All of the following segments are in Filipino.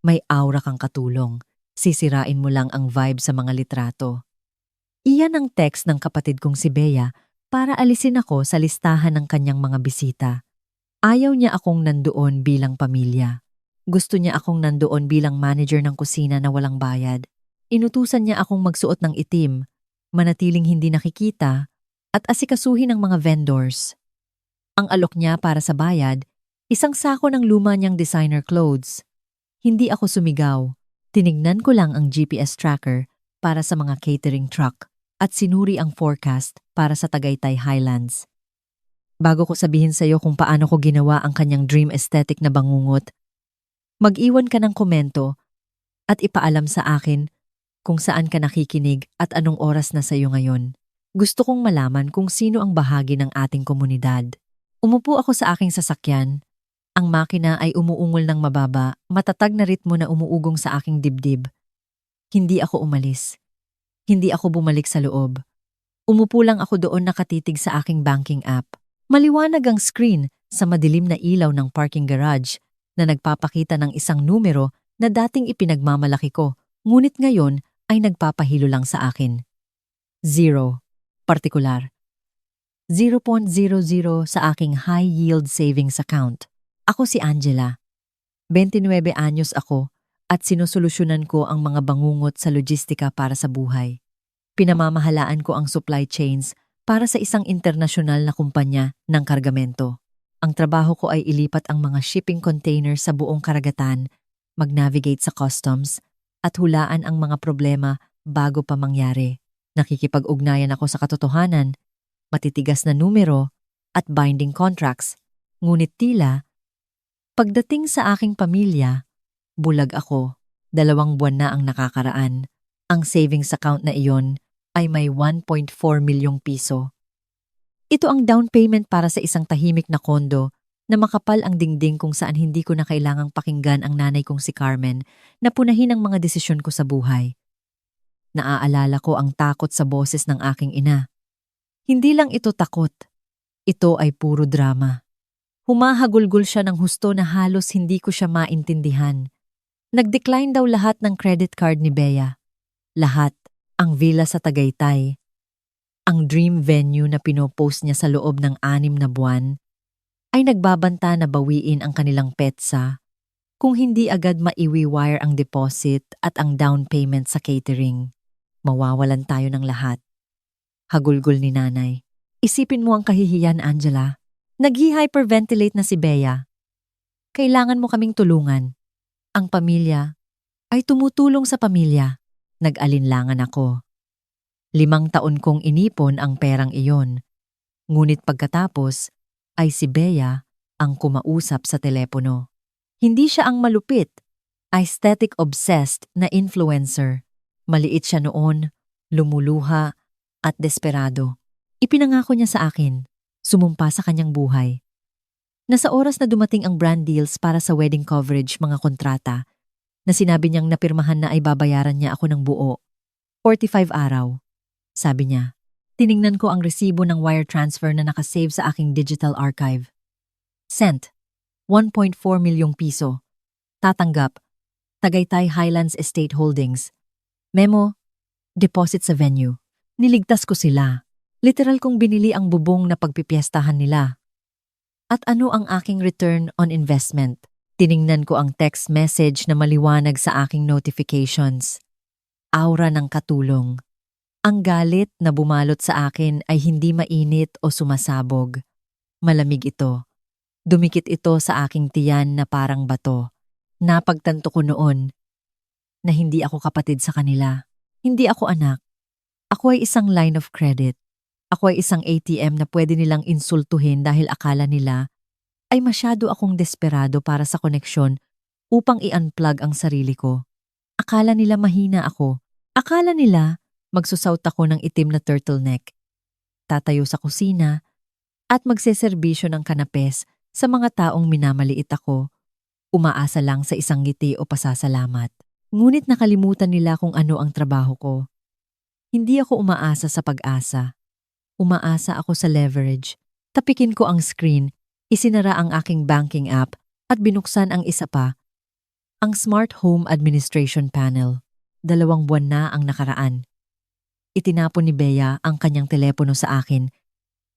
May aura kang katulong. Sisirain mo lang ang vibe sa mga litrato. Iyan ang text ng kapatid kong si Bea para alisin ako sa listahan ng kanyang mga bisita. Ayaw niya akong nandoon bilang pamilya. Gusto niya akong nandoon bilang manager ng kusina na walang bayad. Inutusan niya akong magsuot ng itim, manatiling hindi nakikita, at asikasuhin ang mga vendors. Ang alok niya para sa bayad, isang sako ng luma niyang designer clothes. Hindi ako sumigaw. Tinignan ko lang ang GPS tracker para sa mga catering truck at sinuri ang forecast para sa Tagaytay Highlands. Bago ko sabihin sa iyo kung paano ko ginawa ang kanyang dream aesthetic na bangungot, mag-iwan ka ng komento at ipaalam sa akin kung saan ka nakikinig at anong oras na sa iyo ngayon. Gusto kong malaman kung sino ang bahagi ng ating komunidad. Umupo ako sa aking sasakyan. Ang makina ay umuungol ng mababa, matatag na ritmo na umuugong sa aking dibdib. Hindi ako umalis. Hindi ako bumalik sa loob. Umupo lang ako doon nakatitig sa aking banking app. Maliwanag ang screen sa madilim na ilaw ng parking garage na nagpapakita ng isang numero na dating ipinagmamalaki ko, ngunit ngayon ay nagpapahilo lang sa akin. 0. Partikular. 0.00 sa aking high-yield savings account. Ako si Angela. 29 anyos ako at sinusolusyonan ko ang mga bangungot sa logistika para sa buhay. Pinamamahalaan ko ang supply chains para sa isang internasyonal na kumpanya ng kargamento. Ang trabaho ko ay ilipat ang mga shipping containers sa buong karagatan, mag-navigate sa customs, at hulaan ang mga problema bago pa mangyari. Nakikipag-ugnayan ako sa katotohanan, matitigas na numero, at binding contracts. Ngunit tila, pagdating sa aking pamilya, bulag ako. 2 buwan na ang nakakaraan. Ang savings account na iyon ay may 1.4 milyong piso. Ito ang down payment para sa isang tahimik na kondo na makapal ang dingding kung saan hindi ko na kailangang pakinggan ang nanay kong si Carmen na punahin ang mga desisyon ko sa buhay. Naaalala ko ang takot sa boses ng aking ina. Hindi lang ito takot. Ito ay puro drama. Humahagulgol siya ng husto na halos hindi ko siya maintindihan. Nag-decline daw lahat ng credit card ni Bea. Lahat. Ang villa sa Tagaytay. Ang dream venue na pinopost niya sa loob ng 6 na buwan ay nagbabanta na bawiin ang kanilang petsa kung hindi agad maiwi-wire ang deposit at ang down payment sa catering. Mawawalan tayo ng lahat. Hagulgol ni nanay. Isipin mo ang kahihiyan, Angela. Nag-hyperventilate na si Bea. Kailangan mo kaming tulungan. Ang pamilya ay tumutulong sa pamilya. Nag-alinlangan ako. 5 taon kong inipon ang perang iyon. Ngunit pagkatapos ay si Bea ang kumausap sa telepono. Hindi siya ang malupit, aesthetic-obsessed na influencer. Maliit siya noon, lumuluha at desperado. Ipinangako niya sa akin, sumumpa sa kanyang buhay. Nasa oras na dumating ang brand deals para sa wedding coverage mga kontrata, na sinabi niyang napirmahan na ay babayaran niya ako ng buo. 45 araw. Sabi niya, tiningnan ko ang resibo ng wire transfer na nakasave sa aking digital archive. Sent, 1.4 milyong piso. Tatanggap, Tagaytay Highlands Estate Holdings. Memo, deposit sa venue. Niligtas ko sila. Literal kong binili ang bubong na pagpipiestahan nila. At ano ang aking return on investment? Tiningnan ko ang text message na maliwanag sa aking notifications. Aura ng katulong. Ang galit na bumalot sa akin ay hindi mainit o sumasabog. Malamig ito. Dumikit ito sa aking tiyan na parang bato. Napagtanto ko noon na hindi ako kapatid sa kanila. Hindi ako anak. Ako ay isang line of credit. Ako ay isang ATM na pwede nilang insultuhin dahil akala nila ay masyado akong desperado para sa koneksyon upang i-unplug ang sarili ko. Akala nila mahina ako. Akala nila magsusuot ako ng itim na turtleneck, tatayo sa kusina, at magseserbisyo ng kanapes sa mga taong minamaliit ako, umaasa lang sa isang ngiti o pasasalamat. Ngunit nakalimutan nila kung ano ang trabaho ko. Hindi ako umaasa sa pag-asa. Umaasa ako sa leverage. Tapikin ko ang screen, isinara ang aking banking app at binuksan ang isa pa Ang Smart Home Administration Panel. 2 buwan na ang nakaraan. Itinapon ni Bea ang kanyang telepono sa akin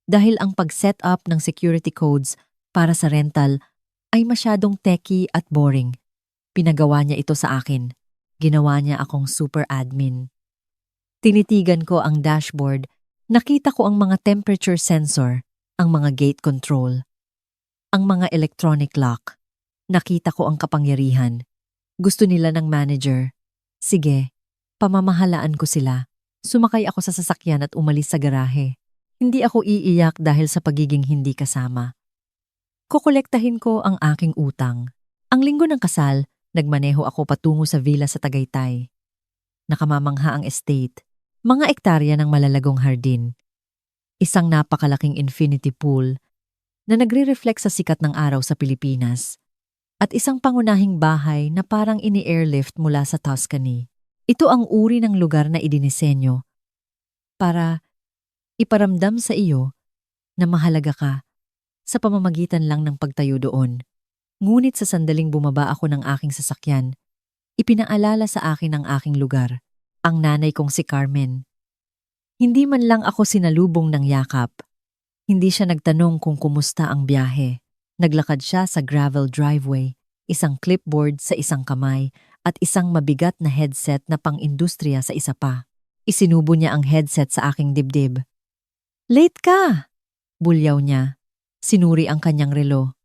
dahil ang pag-set up ng security codes para sa rental ay masyadong techy at boring. Pinagawa niya ito sa akin. Ginawa niya akong super admin. Tinitigan ko ang dashboard. Nakita ko ang mga temperature sensor, ang mga gate control, ang mga electronic lock. Nakita ko ang kapangyarihan. Gusto nila ng manager. Sige, pamamahalaan ko sila. Sumakay ako sa sasakyan at umalis sa garahe. Hindi ako iiyak dahil sa pagiging hindi kasama. Kokolektahin ko ang aking utang. Ang linggo ng kasal, nagmaneho ako patungo sa villa sa Tagaytay. Nakamamangha ang estate. Mga ektarya ng malalagong hardin. Isang napakalaking infinity pool na nagre-reflect sa sikat ng araw sa Pilipinas. At isang pangunahing bahay na parang ini-airlift mula sa Tuscany. Ito ang uri ng lugar na idinisenyo para iparamdam sa iyo na mahalaga ka sa pamamagitan lang ng pagtayo doon. Ngunit sa sandaling bumaba ako ng aking sasakyan, ipinaalala sa akin ang aking lugar, ang nanay kong si Carmen. Hindi man lang ako sinalubong ng yakap. Hindi siya nagtanong kung kumusta ang biyahe. Naglakad siya sa gravel driveway, isang clipboard sa isang kamay at isang mabigat na headset na pang-industriya sa isa pa. Isinubo niya ang headset sa aking dibdib. "Late ka!" Bulyaw niya. Sinuri ang kanyang relo.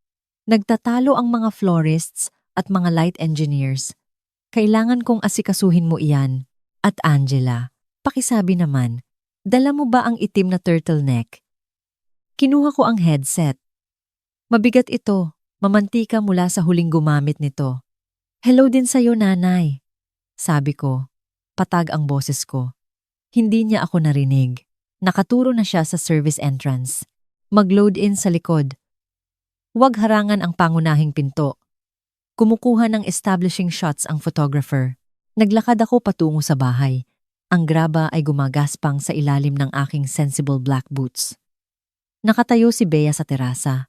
Nagtatalo ang mga florists at mga light engineers. Kailangan kong asikasuhin mo iyan. At Angela, pakisabi naman, dala mo ba ang itim na turtleneck? Kinuha ko ang headset. Mabigat ito, mamantika mula sa huling gumamit nito. "Hello din sa'yo, nanay," sabi ko. Patag ang boses ko. Hindi niya ako narinig. Nakaturo na siya sa service entrance. Mag-load in sa likod. Huwag harangan ang pangunahing pinto. Kumukuha ng establishing shots ang photographer. Naglakad ako patungo sa bahay. Ang graba ay gumagaspang sa ilalim ng aking sensible black boots. Nakatayo si Bea sa terasa.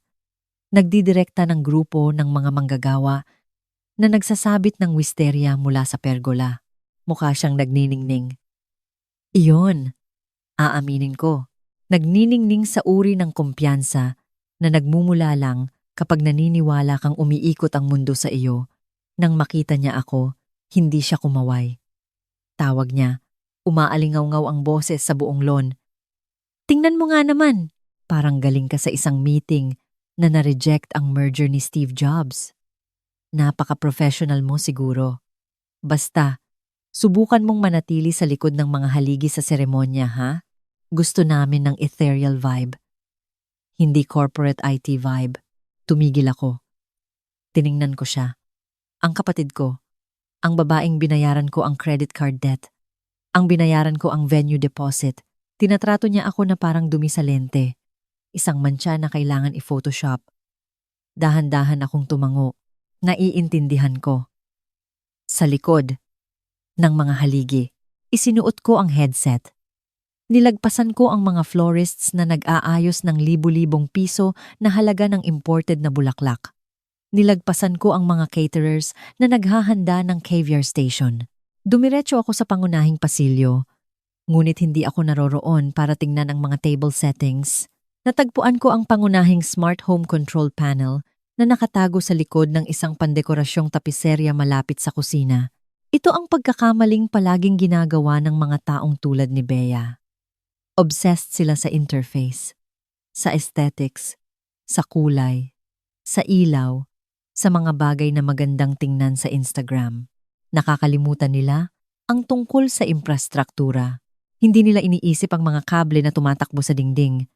Nagdidirekta ng grupo ng mga manggagawa na nagsasabit ng wisteria mula sa pergola. Mukha siyang nagniningning. Iyon, aaminin ko, nagniningning sa uri ng kumpiyansa na nagmumula lang kapag naniniwala kang umiikot ang mundo sa iyo. Nang makita niya ako, hindi siya kumaway. Tawag niya, umaalingaw-ngaw ang boses sa buong lawn. "Tingnan mo nga naman, parang galing ka sa isang meeting na na-reject ang merger ni Steve Jobs. Napaka-professional mo siguro. Basta, subukan mong manatili sa likod ng mga haligi sa seremonya, ha? Gusto namin ng ethereal vibe. Hindi corporate IT vibe." Tumigil ako. Tiningnan ko siya. Ang kapatid ko. Ang babaeng binayaran ko ang credit card debt. Ang binayaran ko ang venue deposit. Tinatrato niya ako na parang dumi sa lente. Isang mantsa na kailangan i-photoshop. Dahan-dahan akong tumango. Naiintindihan ko. Sa likod ng mga haligi, isinuot ko ang headset. Nilagpasan ko ang mga florists na nag-aayos ng libu-libong piso na halaga ng imported na bulaklak. Nilagpasan ko ang mga caterers na naghahanda ng caviar station. Dumiretso ako sa pangunahing pasilyo. Ngunit hindi ako naroroon para tingnan ang mga table settings. Natagpuan ko ang pangunahing smart home control panel na nakatago sa likod ng isang pandekorasyong tapiserya malapit sa kusina. Ito ang pagkakamaling palaging ginagawa ng mga taong tulad ni Bea. Obsessed sila sa interface, sa aesthetics, sa kulay, sa ilaw, sa mga bagay na magandang tingnan sa Instagram. Nakakalimutan nila ang tungkol sa infrastruktura. Hindi nila iniisip ang mga kable na tumatakbo sa dingding,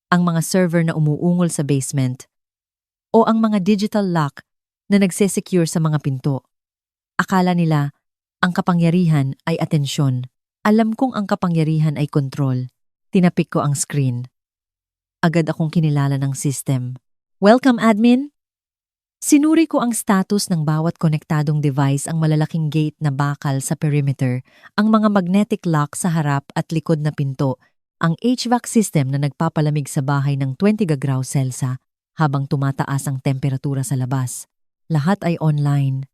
ang mga server na umuungol sa basement, o ang mga digital lock na nagsesecure sa mga pinto. Akala nila, ang kapangyarihan ay atensyon. Alam kong ang kapangyarihan ay kontrol. Tinapik ko ang screen. Agad akong kinilala ng system. "Welcome, admin!" Sinuri ko ang status ng bawat konektadong device, ang malalaking gate na bakal sa perimeter, ang mga magnetic lock sa harap at likod na pinto, ang HVAC system na nagpapalamig sa bahay ng 20 graus Celsius habang tumataas ang temperatura sa labas. Lahat ay online.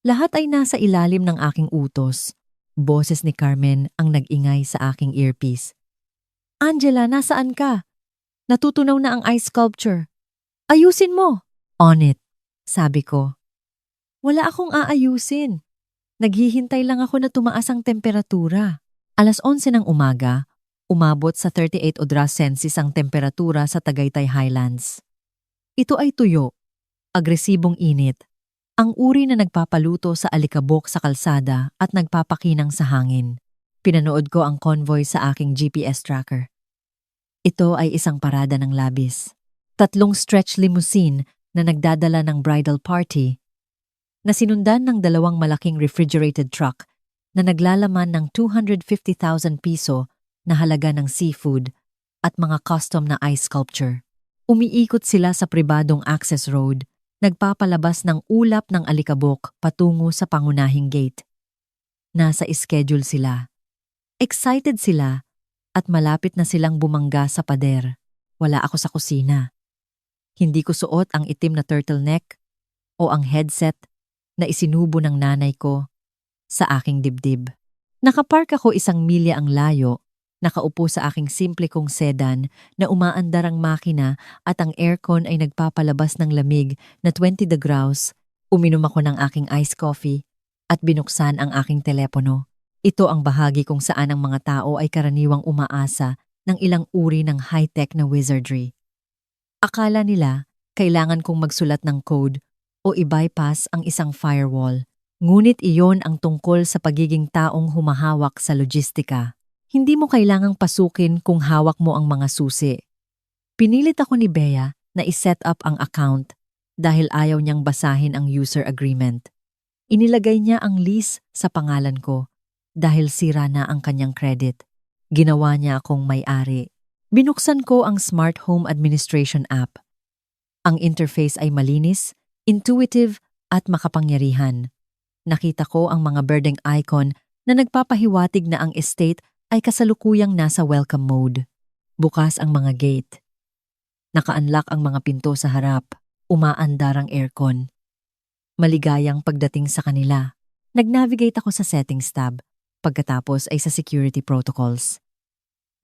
Lahat ay nasa ilalim ng aking utos. Boses ni Carmen ang nag-ingay sa aking earpiece. Angela, nasaan ka? Natutunaw na ang ice sculpture. Ayusin mo! On it, sabi ko. Wala akong aayusin. Naghihintay lang ako na tumaas ang temperatura. 11:00 ng umaga, umabot sa 38 Odras Celsius ang temperatura sa Tagaytay Highlands. Ito ay tuyo, agresibong init, ang uri na nagpapaluto sa alikabok sa kalsada at nagpapakinang sa hangin. Pinanood ko ang convoy sa aking GPS tracker. Ito ay isang parada ng labis. 3 stretch limousine na nagdadala ng bridal party na sinundan ng 2 malaking refrigerated truck na naglalaman ng 250,000 piso na halaga ng seafood at mga custom na ice sculpture. Umiikot sila sa pribadong access road, nagpapalabas ng ulap ng alikabok patungo sa pangunahing gate. Nasa schedule sila. Excited sila at malapit na silang bumangga sa pader. Wala ako sa kusina. Hindi ko suot ang itim na turtleneck o ang headset na isinubo ng nanay ko sa aking dibdib. Nakapark ako 1 milya ang layo, nakaupo sa aking simple kong sedan na umaandar ang makina at ang aircon ay nagpapalabas ng lamig na 20 degrees. Uminom ako ng aking iced coffee at binuksan ang aking telepono. Ito ang bahagi kung saan ang mga tao ay karaniwang umaasa ng ilang uri ng high-tech na wizardry. Akala nila kailangan kong magsulat ng code o i-bypass ang isang firewall. Ngunit iyon ang tungkol sa pagiging taong humahawak sa logistika. Hindi mo kailangang pasukin kung hawak mo ang mga susi. Pinilit ako ni Bea na i-set up ang account dahil ayaw niyang basahin ang user agreement. Inilagay niya ang lease sa pangalan ko dahil sira na ang kanyang credit. Ginawa niya akong may-ari. Binuksan ko ang Smart Home Administration app. Ang interface ay malinis, intuitive at makapangyarihan. Nakita ko ang mga birding icon na nagpapahiwatig na ang estate ay kasalukuyang nasa welcome mode. Bukas ang mga gate. Naka-unlock ang mga pinto sa harap. Umaandar ang aircon. Maligayang pagdating sa kanila. Nag-navigate ako sa settings tab. Pagkatapos ay sa security protocols.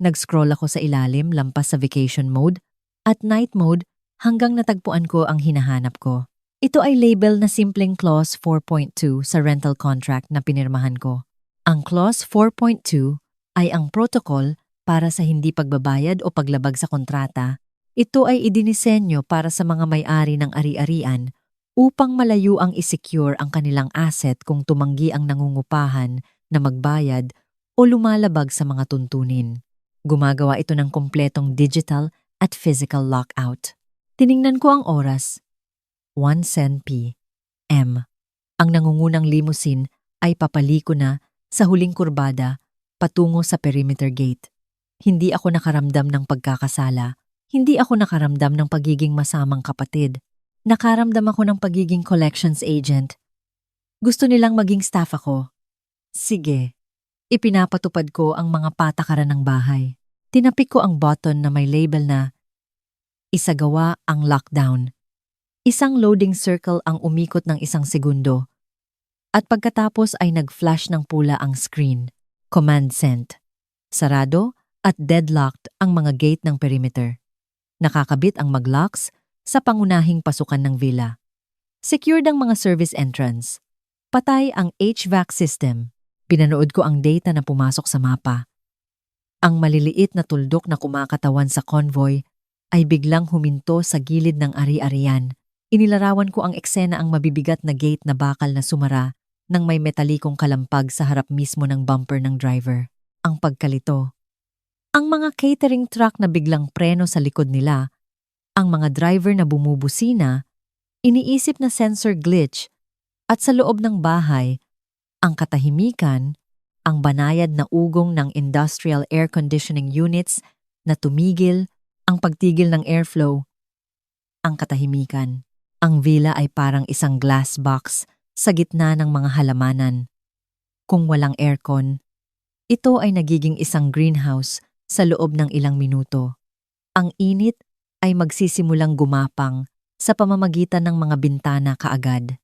Nag-scroll ako sa ilalim lampas sa vacation mode at night mode hanggang natagpuan ko ang hinahanap ko. Ito ay label na simpleng Clause 4.2 sa rental contract na pinirmahan ko. Ang Clause 4.2 ay ang protocol para sa hindi pagbabayad o paglabag sa kontrata. Ito ay idinisenyo para sa mga may-ari ng ari-arian upang malayo ang isecure ang kanilang asset kung tumanggi ang nangungupahan na magbayad o lumalabag sa mga tuntunin. Gumagawa ito ng kompletong digital at physical lockout. Tiningnan ko ang oras. 1:10 p.m. Ang nangungunang limousine ay papaliko na sa huling kurbada patungo sa perimeter gate. Hindi ako nakaramdam ng pagkakasala. Hindi ako nakaramdam ng pagiging masamang kapatid. Nakaramdam ako ng pagiging collections agent. Gusto nilang maging staff ako. Sige. Ipinapatupad ko ang mga patakaran ng bahay. Tinapik ko ang button na may label na isagawa ang lockdown. Isang loading circle ang umikot ng 1 segundo. At pagkatapos ay nag-flash ng pula ang screen. Command sent. Sarado at deadlocked ang mga gate ng perimeter. Nakakabit ang maglocks sa pangunahing pasukan ng villa. Secured ang mga service entrance. Patay ang HVAC system. Pinanood ko ang data na pumasok sa mapa. Ang maliliit na tuldok na kumakatawan sa convoy ay biglang huminto sa gilid ng ari-arian. Inilarawan ko ang eksena ang mabibigat na gate na bakal na sumara nang may metalikong kalampag sa harap mismo ng bumper ng driver. Ang pagkalito. Ang mga catering truck na biglang preno sa likod nila, ang mga driver na bumubusina, iniisip na sensor glitch, at sa loob ng bahay, ang katahimikan, ang banayad na ugong ng industrial air conditioning units na tumigil, ang pagtigil ng airflow, ang katahimikan. Ang villa ay parang isang glass box sa gitna ng mga halamanan. Kung walang aircon, ito ay nagiging isang greenhouse sa loob ng ilang minuto. Ang init ay magsisimulang gumapang sa pamamagitan ng mga bintana kaagad.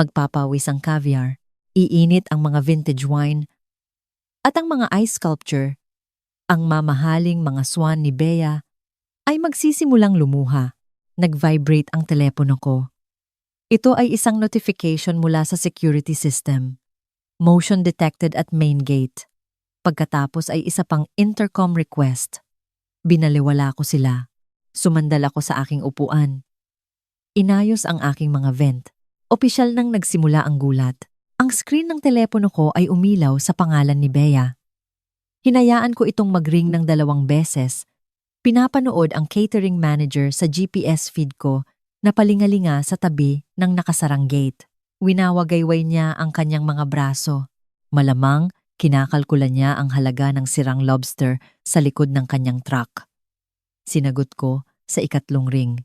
Magpapawis ang caviar, iinit ang mga vintage wine, at ang mga ice sculpture, ang mamahaling mga swan ni Bea, ay magsisimulang lumuha. Nag-vibrate ang telepono ko. Ito ay isang notification mula sa security system. Motion detected at main gate. Pagkatapos ay isa pang intercom request. Binaliwala ko sila. Sumandal ako sa aking upuan. Inayos ang aking mga vent. Opisyal nang nagsimula ang gulat. Ang screen ng telepono ko ay umilaw sa pangalan ni Bea. Hinayaan ko itong mag-ring ng 2 beses. Pinapanood ang catering manager sa GPS feed ko na palingalinga sa tabi ng nakasarang gate. Winawagayway niya ang kanyang mga braso. Malamang, kinakalkula niya ang halaga ng sirang lobster sa likod ng kanyang truck. Sinagot ko sa 3 ring.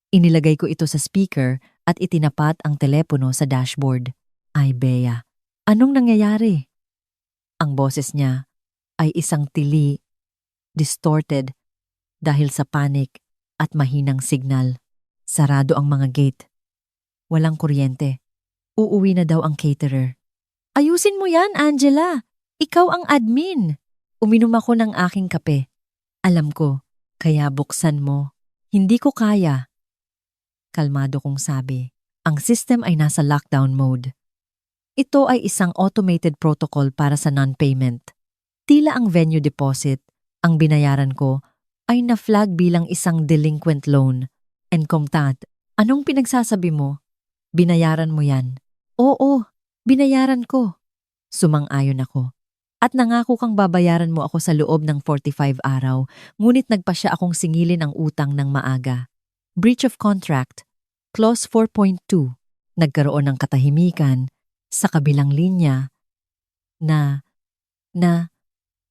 Inilagay ko ito sa speaker at itinapat ang telepono sa dashboard. Ay, Bea, anong nangyayari? Ang boses niya ay isang tili, distorted, dahil sa panic at mahinang signal. Sarado ang mga gate. Walang kuryente. Uuwi na daw ang caterer. Ayusin mo yan, Angela. Ikaw ang admin. Uminom ako ng aking kape. Alam ko, kaya buksan mo. Hindi ko kaya. Kalmado kong sabi. Ang system ay nasa lockdown mode. Ito ay isang automated protocol para sa non-payment. Tila ang venue deposit, ang binayaran ko, ay na-flag bilang isang delinquent loan. Enkomtat, anong pinagsasabi mo? Binayaran mo yan. Oo, binayaran ko. Sumang-ayon ako. At nangako kang babayaran mo ako sa loob ng 45 araw, ngunit nagpasya akong singilin ang utang ng maaga. Breach of contract, clause 4.2. Nagkaroon ng katahimikan sa kabilang linya na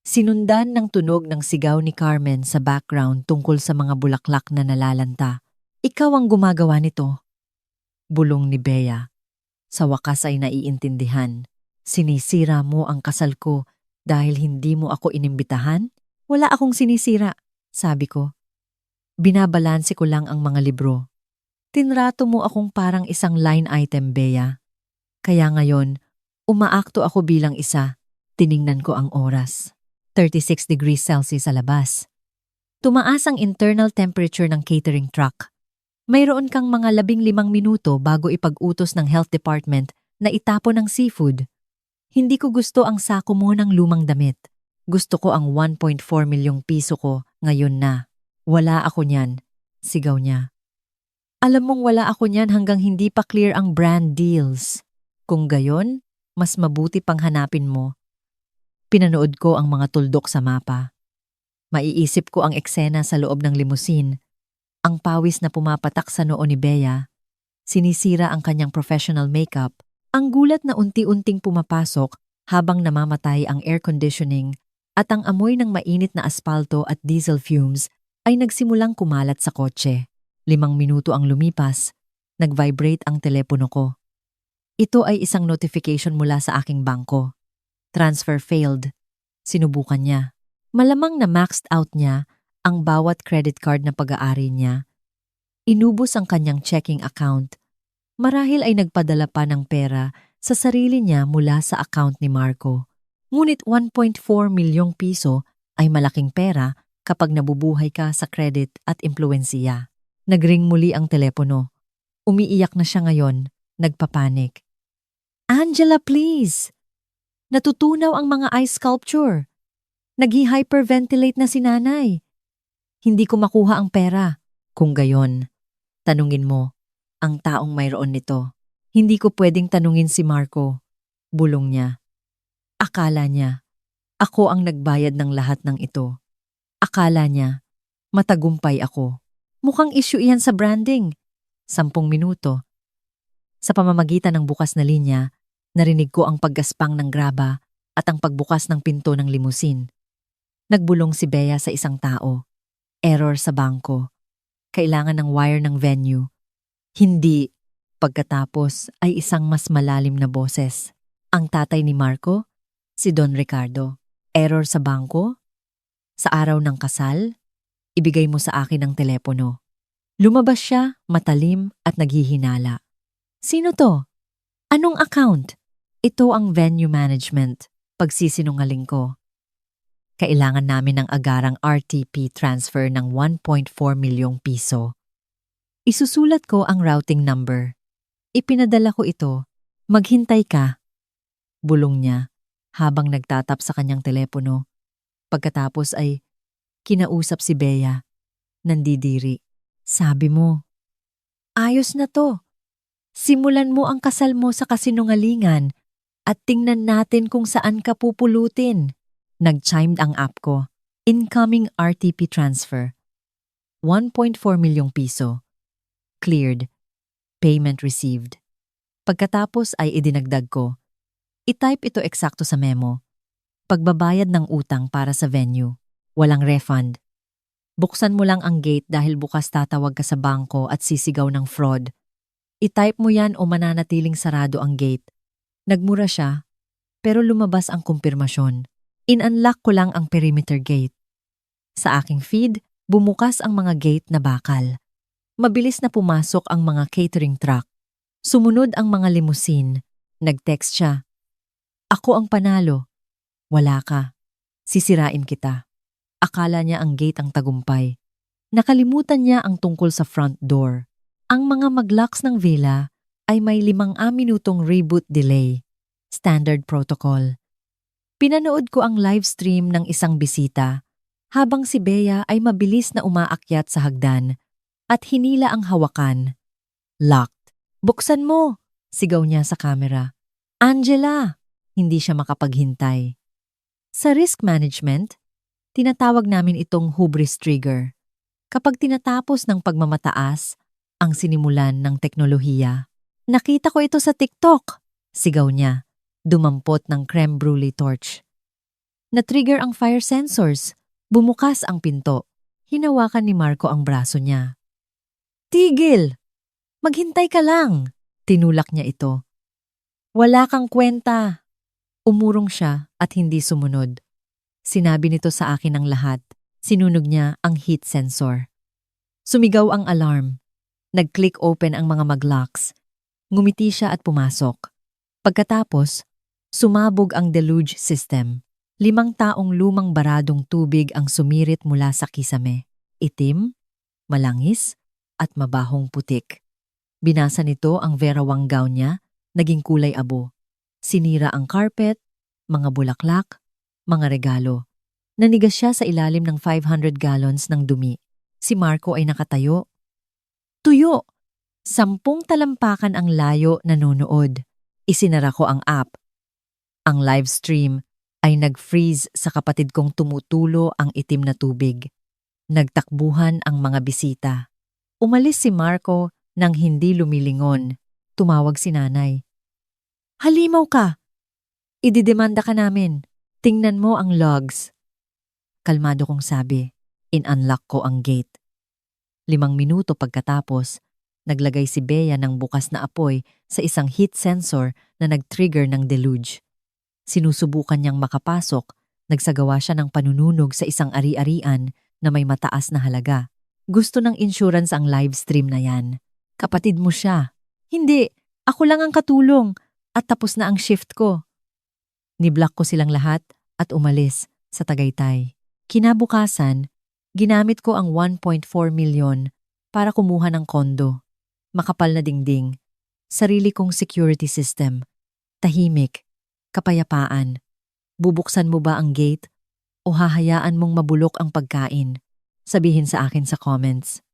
sinundan ng tunog ng sigaw ni Carmen sa background tungkol sa mga bulaklak na nalalanta. Ikaw ang gumagawa nito. Bulong ni Bea. Sa wakas ay naiintindihan. Sinisira mo ang kasal ko dahil hindi mo ako inimbitahan? Wala akong sinisira, sabi ko. Binabalanse ko lang ang mga libro. Tinrato mo akong parang isang line item, Bea. Kaya ngayon, umaakto ako bilang isa. Tiningnan ko ang oras. 36 degrees Celsius sa labas. Tumaas ang internal temperature ng catering truck. Mayroon kang mga 15 minuto bago ipag-utos ng health department na itapon ng seafood. Hindi ko gusto ang sako mo ng lumang damit. Gusto ko ang 1.4 milyong piso ko ngayon na. Wala ako niyan, sigaw niya. Alam mong wala ako niyan hanggang hindi pa clear ang brand deals. Kung gayon, mas mabuti pang hanapin mo. Pinanood ko ang mga tuldok sa mapa. Maiisip ko ang eksena sa loob ng limusin. Ang pawis na pumapatak sa noo ni Bea. Sinisira ang kanyang professional makeup. Ang gulat na unti-unting pumapasok habang namamatay ang air conditioning at ang amoy ng mainit na aspalto at diesel fumes ay nagsimulang kumalat sa kotse. 5 minuto ang lumipas. Nag-vibrate ang telepono ko. Ito ay isang notification mula sa aking bangko. Transfer failed. Sinubukan niya. Malamang na maxed out niya ang bawat credit card na pag-aari niya. Inubos ang kanyang checking account. Marahil ay nagpadala pa ng pera sa sarili niya mula sa account ni Marco. Ngunit 1.4 milyong piso ay malaking pera kapag nabubuhay ka sa credit at impluwensiya. Nagring muli ang telepono. Umiiyak na siya ngayon, nagpapanik. Angela, please! Natutunaw ang mga ice sculpture. Nag-hyperventilate na si nanay. Hindi ko makuha ang pera. Kung gayon, tanungin mo ang taong mayroon nito. Hindi ko pwedeng tanungin si Marco. Bulong niya. Akala niya, ako ang nagbayad ng lahat ng ito. Akala niya, matagumpay ako. Mukhang issue iyan sa branding. 10 minuto. Sa pamamagitan ng bukas na linya, narinig ko ang paggaspang ng graba at ang pagbukas ng pinto ng limusin. Nagbulong si Bea sa isang tao. Error sa bangko. Kailangan ng wire ng venue. Hindi. Pagkatapos ay isang mas malalim na boses. Ang tatay ni Marco, si Don Ricardo. Error sa bangko? Sa araw ng kasal? Ibigay mo sa akin ang telepono. Lumabas siya, matalim at naghihinala. Sino to? Anong account? Ito ang venue management. Pagsisinungaling ko. Kailangan namin ng agarang RTP transfer ng 1.4 milyong piso. Isusulat ko ang routing number. Ipinadala ko ito. Maghintay ka. Bulong niya habang nagtatap sa kanyang telepono. Pagkatapos ay kinausap si Bea. Nandidiri. Sabi mo, ayos na to. Simulan mo ang kasal mo sa kasinungalingan at tingnan natin kung saan ka pupulutin. Nag-chimed ang app ko. Incoming RTP transfer. 1.4 milyong piso. Cleared. Payment received. Pagkatapos ay idinagdag ko. I-type ito eksakto sa memo. Pagbabayad ng utang para sa venue. Walang refund. Buksan mo lang ang gate dahil bukas tatawag ka sa bangko at sisigaw ng fraud. I-type mo yan o mananatiling sarado ang gate. Nagmura siya, pero lumabas ang kumpirmasyon. In-unlock ko lang ang perimeter gate. Sa aking feed, bumukas ang mga gate na bakal. Mabilis na pumasok ang mga catering truck. Sumunod ang mga limousine. Nag-text siya. Ako ang panalo. Wala ka. Sisirain kita. Akala niya ang gate ang tagumpay. Nakalimutan niya ang tungkol sa front door. Ang mga maglocks ng villa ay may 5 minutong reboot delay. Standard protocol. Pinanood ko ang live stream ng isang bisita habang si Bea ay mabilis na umaakyat sa hagdan at hinila ang hawakan. Locked. Buksan mo! Sigaw niya sa kamera. Angela! Hindi siya makapaghintay. Sa risk management, tinatawag namin itong hubris trigger. Kapag tinatapos ng pagmamataas ang sinimulan ng teknolohiya. Nakita ko ito sa TikTok! Sigaw niya. Dumampot ng creme brulee torch. Na-trigger ang fire sensors. Bumukas ang pinto. Hinawakan ni Marco ang braso niya. Tigil! Maghintay ka lang! Tinulak niya ito. Wala kang kwenta! Umurong siya at hindi sumunod. Sinabi nito sa akin ang lahat. Sinunog niya ang heat sensor. Sumigaw ang alarm. Nag-click open ang mga maglocks. Ngumiti siya at pumasok. Pagkatapos, sumabog ang deluge system. 5 taong lumang baradong tubig ang sumirit mula sa kisame. Itim, malangis, at mabahong putik. Binasa nito ang verawang gown niya, naging kulay abo. Sinira ang carpet, mga bulaklak, mga regalo. Nanigas siya sa ilalim ng 500 gallons ng dumi. Si Marco ay nakatayo. Tuyo! 10 talampakan ang layo nanonood. Isinara ko ang app. Ang live stream ay nag-freeze sa kapatid kong tumutulo ang itim na tubig. Nagtakbuhan ang mga bisita. Umalis si Marco nang hindi lumilingon. Tumawag si nanay. Halimaw ka! Ididemanda ka namin. Tingnan mo ang logs. Kalmado kong sabi. In-unlock ko ang gate. 5 minuto pagkatapos, naglagay si Bea ng bukas na apoy sa isang heat sensor na nag-trigger ng deluge. Sinusubukan niyang makapasok, nagsagawa siya ng panununog sa isang ari-arian na may mataas na halaga. Gusto ng insurance ang live stream na yan. Kapatid mo siya. Hindi, ako lang ang katulong at tapos na ang shift ko. Niblock ko silang lahat at umalis sa Tagaytay. Kinabukasan, ginamit ko ang 1.4 milyon para kumuha ng kondo. Makapal na dingding, sarili kong security system, tahimik, kapayapaan. Bubuksan mo ba ang gate o hahayaan mong mabulok ang pagkain? Sabihin sa akin sa comments.